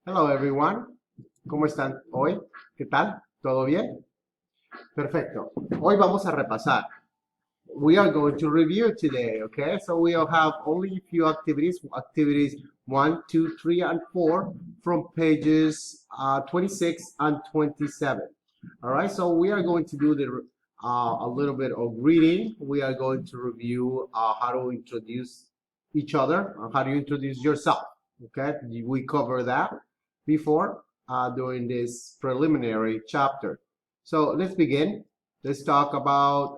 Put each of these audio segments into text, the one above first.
Hello everyone. ¿Cómo están hoy? ¿Qué tal? ¿Todo bien? Perfecto. Hoy vamos a repasar. We are going to review today, okay? So we'll have only a few activities, activities 1, 2, 3, and 4 from pages 26 and 27. All right, so we are going to do a little bit of reading. We are going to review how to introduce each other, how to introduce yourself, okay? We covered that before during this preliminary chapter. So let's begin. Let's talk about,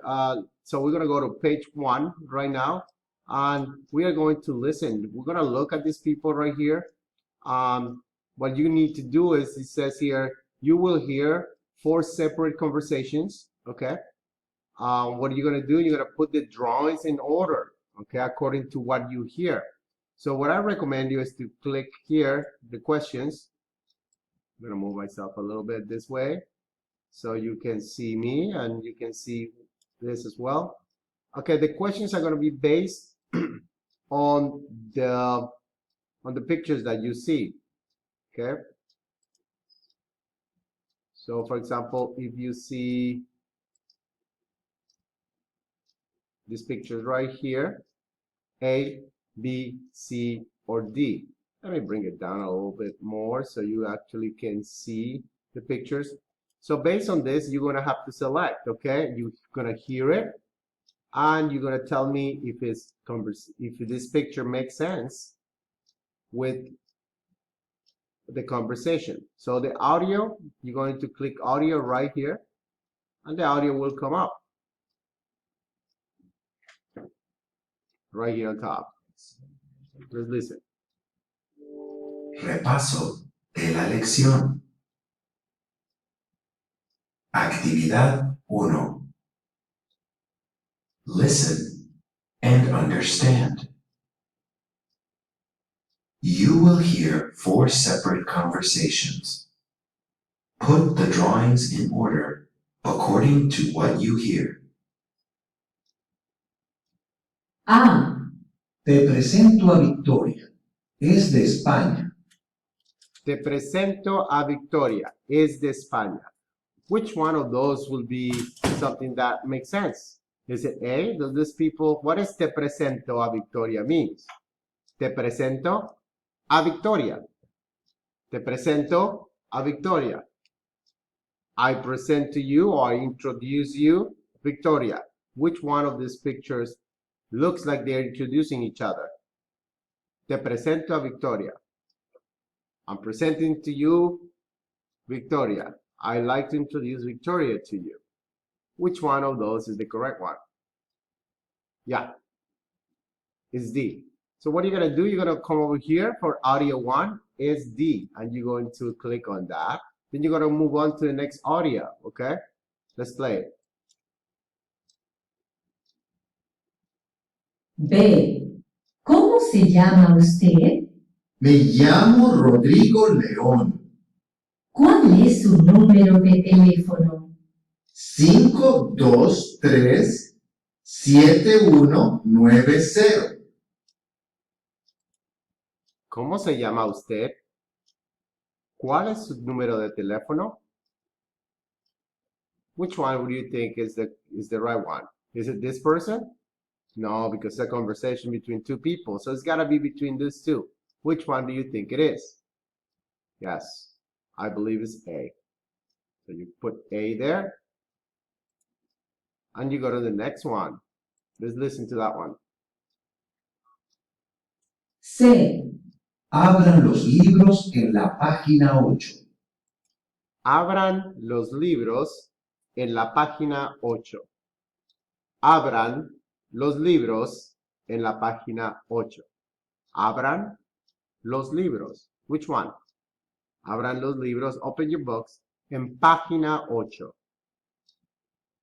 so we're going to go to page 1 right now, and we are going to listen. We're going to look at these people right here. What you need to do is, it says here, you will hear 4 separate conversations, okay? What are you going to do? You're going to put the drawings in order, okay, according to what you hear. So what I recommend you is to click here, the questions. I'm going to move myself a little bit this way so you can see me and you can see this as well. Okay, the questions are going to be based on the pictures that you see. Okay. So for example, if you see these pictures right here, A, B, C, or D. Let me bring it down a little bit more so you actually can see the pictures. So based on this, you're going to have to select, okay? You're going to hear it, and you're going to tell me if this picture makes sense with the conversation. So the audio, you're going to click audio right here, and the audio will come up right here on top. Let's listen. Repaso de la lección. Actividad 1. Listen and understand. You will hear 4 separate conversations. Put the drawings in order according to what you hear. Ah, te presento a Victoria. Es de España. Te presento a Victoria. Es de España. Which one of those will be something that makes sense? Is it A? Does this people, what does te presento a Victoria means? Te presento a Victoria. Te presento a Victoria. I present to you, or I introduce you, Victoria. Which one of these pictures looks like they're introducing each other? Te presento a Victoria. I'm presenting to you, Victoria. I like to introduce Victoria to you. Which one of those is the correct one? Yeah, it's D. So what you're going to do, you're going to come over here for audio 1 is D, and you're going to click on that. Then you're going to move on to the next audio, okay? Let's play it. B. ¿Cómo se llama usted? Me llamo Rodrigo León. ¿Cuál es su número de teléfono? 523-7190. ¿Cómo se llama usted? ¿Cuál es su número de teléfono? Which one would you think is the right one? Is it this person? No, because it's a conversation between 2 people. So it's got to be between these 2. Which one do you think it is? Yes, I believe it's A. So you put A there. And you go to the next one. Let's listen to that one. C. Abran los libros en la página 8. Abran los libros en la página 8. Abran los libros en la página 8. Abran los libros. Which one? Abran los libros, open your books, en página 8.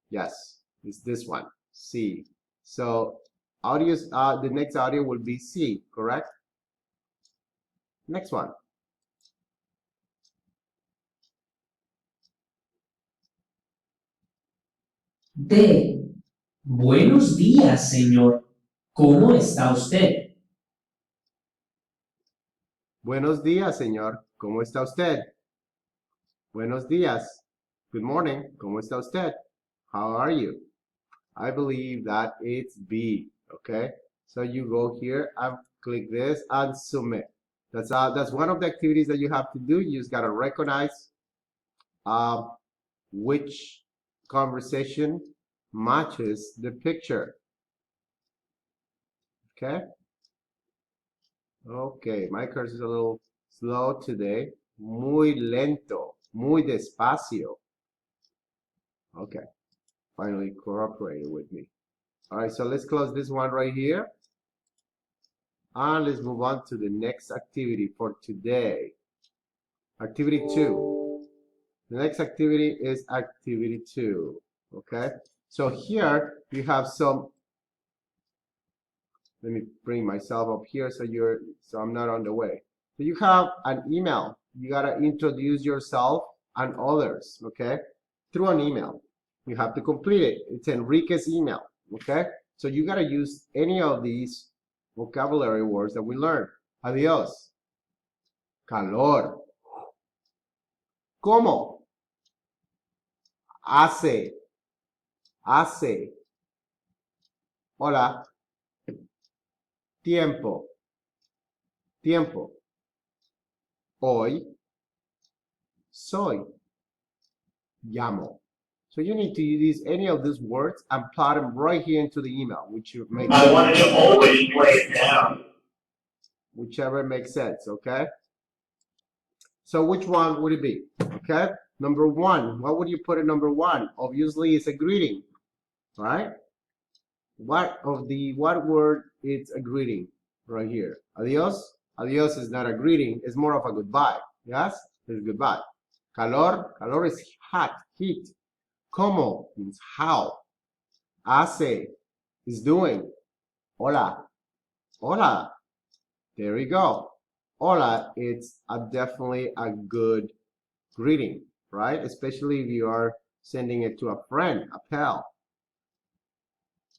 Yes, it's this one, C. So audios, the next audio will be C, correct? Next one. D. Buenos días, señor. ¿Cómo está usted? Buenos días, señor. ¿Cómo está usted? Buenos días. Good morning. ¿Cómo está usted? How are you? I believe that it's B. Okay. So you go here and click this and submit. That's one of the activities that you have to do. You just gotta recognize which conversation matches the picture. Okay. Okay, my cursor is a little slow today. Muy lento, muy despacio. Okay, finally cooperated with me. All right, so let's close this one right here. And let's move on to the next activity for today. Activity 2. The next activity is activity 2. Okay, so here you have some. Let me bring myself up here so I'm not on the way. So you have an email. You gotta introduce yourself and others, okay? Through an email. You have to complete it. It's Enrique's email, okay? So you gotta use any of these vocabulary words that we learned. Adiós. Calor. ¿Cómo? Hace. Hace. Hola. Tiempo. Tiempo. Hoy. Soy. Llamo. So you need to use any of these words and plot them right here into the email, which makes I wanted to always play it down. whichever makes sense, okay? So which one would it be? Okay, number 1. What would you put in number 1? Obviously, it's a greeting, right? What word is a greeting right here? Adiós. Adiós is not a greeting. It's more of a goodbye. Yes, it's goodbye. Calor. Calor is hot, heat. Como means how. Hace is doing. Hola. Hola. There we go. Hola, it's definitely a good greeting, right? Especially if you are sending it to a friend, a pal.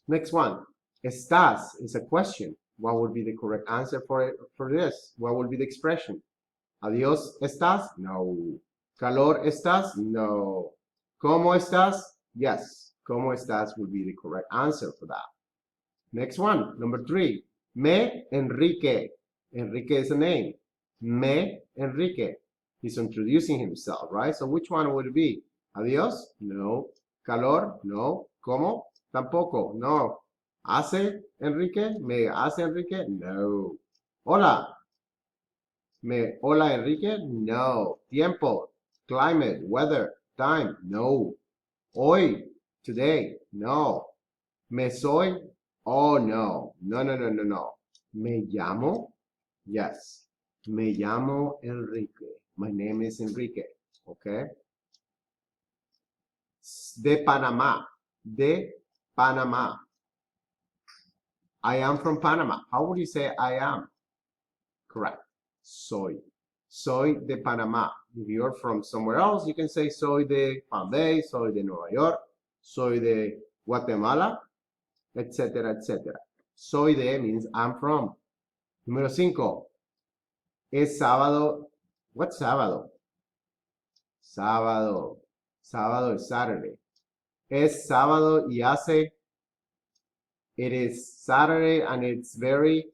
Next one. Estás is a question. What would be the correct answer for this? What would be the expression? Adiós, ¿estás? No. Calor, ¿estás? No. ¿Cómo estás? Yes. ¿Cómo estás would be the correct answer for that. Next one, number 3. Me Enrique. Enrique is a name. Me Enrique. He's introducing himself, right? So which one would it be? Adiós? No. Calor? No. ¿Cómo? Tampoco. No. ¿Hace Enrique? ¿Me hace Enrique? No. Hola. Hola Enrique? No. Tiempo. Climate. Weather. Time. No. Hoy. Today. No. Me soy? Oh, no. No, no, no, no, no. Me llamo? Yes. Me llamo Enrique. My name is Enrique. Okay. De Panama. De Panama. I am from Panama. How would you say I am? Correct. Soy. Soy de Panama. If you're from somewhere else, you can say soy de Palm Bay, soy de Nueva York, soy de Guatemala, etc., etc. Soy de means I'm from. Número 5. Es sábado. What's sábado? Sábado. Sábado is Saturday. Es sábado y hace. It is Saturday and it's very.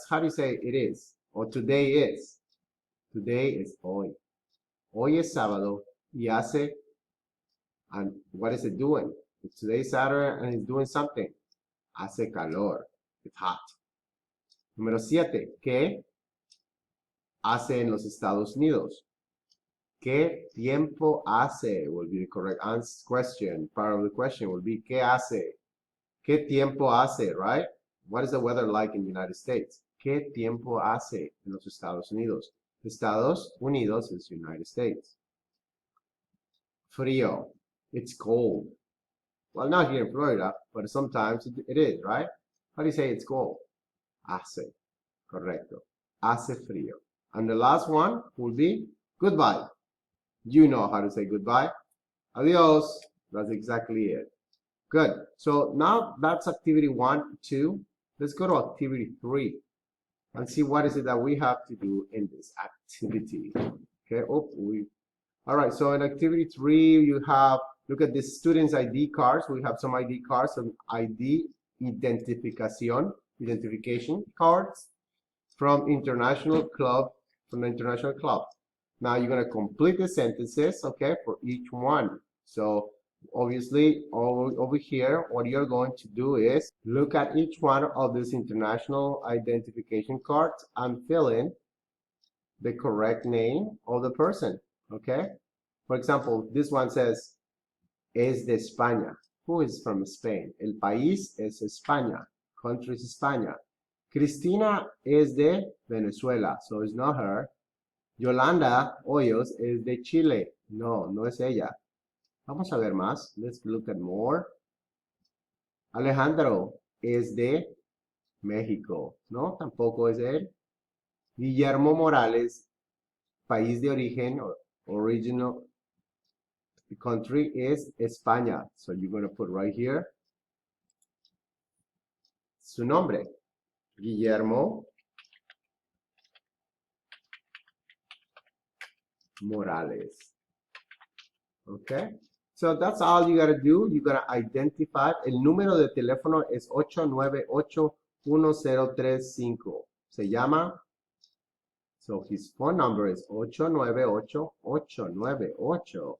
How do you say it is? Or today is. Today is hoy. Hoy es sábado y hace. And what is it doing? Today is Saturday and it's doing something. Hace calor. It's hot. Número 7. ¿Qué hace en los Estados Unidos? ¿Qué tiempo hace? Will be the correct answer question. Part of the question will be ¿qué hace? ¿Qué tiempo hace, right? What is the weather like in the United States? ¿Qué tiempo hace en los Estados Unidos? Estados Unidos is United States. Frío. It's cold. Well, not here in Florida, but sometimes it is, right? How do you say it's cold? Hace. Correcto. Hace frío. And the last one will be goodbye. You know how to say goodbye. Adios. That's exactly it. Good. So now that's activity 1, 2. Let's go to activity 3. and see what is it that we have to do in this activity. Okay, all right, so in activity 3, you have, look at the students' ID cards. We have some ID cards, some ID identification cards from the international club. Now you're going to complete the sentences, okay, for each one. So obviously over here, what you're going to do is look at each one of these international identification cards and fill in the correct name of the person, okay? For example, this one says, es de España. Who is from Spain? El país es España. Country is España. Cristina is de Venezuela, so it's not her. Yolanda Hoyos is de Chile. No, no es ella. Vamos a ver más. Let's look at more. Alejandro es de México. No, tampoco es él. Guillermo Morales, país de origen, or original country is España. So you're going to put right here su nombre. Guillermo Morales. Okay, so that's all you gotta do. You gotta identify. El número de teléfono es 898-1035. Se llama. So his phone number is 898-898.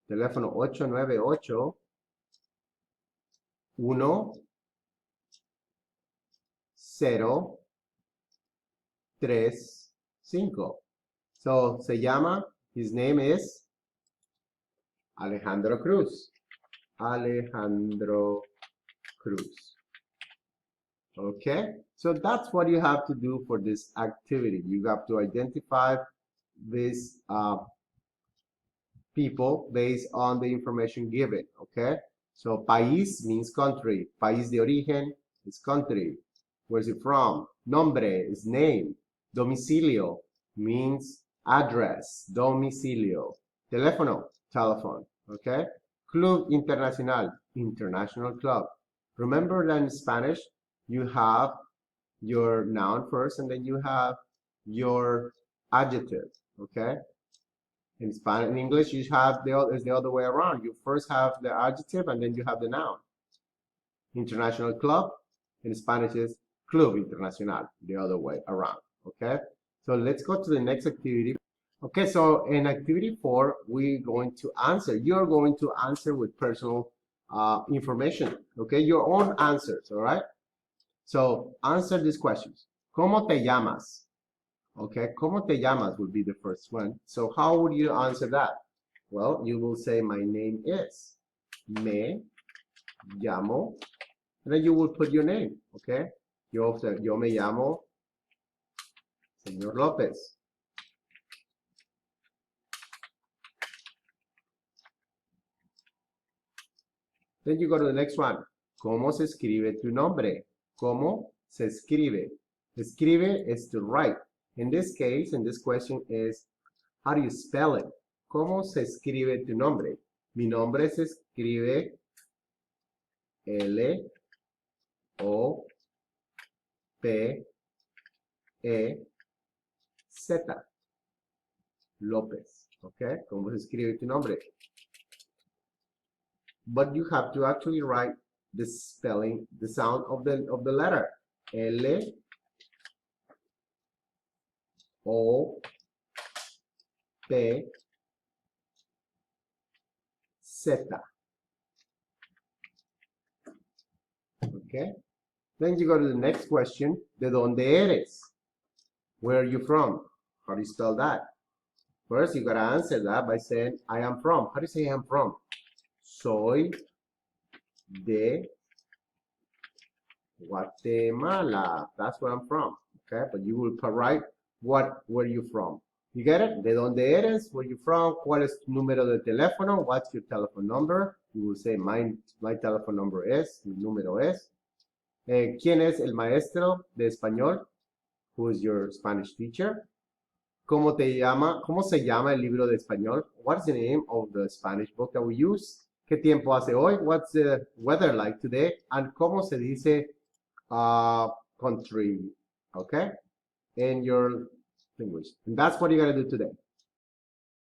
Teléfono 898-1035. So se llama, his name is Alejandro Cruz. Alejandro Cruz. Okay, so that's what you have to do for this activity. You have to identify these people based on the information given. Okay, so país means country. País de origen is country. Where's it from? Nombre is name. Domicilio means address. Domicilio. Teléfono, telephone. Okay. Club internacional, international club. Remember that in Spanish, you have your noun first and then you have your adjective. Okay. In Spanish, in English, you have the other way around. You first have the adjective and then you have the noun. International club, in Spanish is Club Internacional, the other way around. Okay. So let's go to the next activity. Okay, so in activity 4, we're going to answer. You're going to answer with personal information. Okay, your own answers. All right. So answer these questions. ¿Cómo te llamas? Okay, ¿cómo te llamas would be the first one. So how would you answer that? Well, you will say, my name is. Me llamo. And then you will put your name. Okay. Yo me llamo Señor López. Then you go to the next one. ¿Cómo se escribe tu nombre? ¿Cómo se escribe? Escribe is to write. In this case, in this question is, how do you spell it? ¿Cómo se escribe tu nombre? Mi nombre se escribe L-O-P-E-Z. López. Okay? ¿Cómo se escribe tu nombre? But you have to actually write the spelling, the sound of the letter. L O P Z. Okay. Then you go to the next question. ¿De dónde eres? Where are you from? How do you spell that? First, you gotta answer that by saying, I am from. How do you say I am from? Soy de Guatemala. That's where I'm from. Okay, but you will write where are you from? You get it? ¿De dónde eres? Where you from? ¿Cuál es tu número de teléfono? What's your telephone number? You will say my telephone number is, mi número es. ¿Quién es el maestro de español? Who is your Spanish teacher? ¿Cómo te llama? ¿Cómo se llama el libro de español? What is the name of the Spanish book that we use? ¿Qué tiempo hace hoy? What's the weather like today? And ¿cómo se dice country? Okay? in your language. And that's what you gotta do today.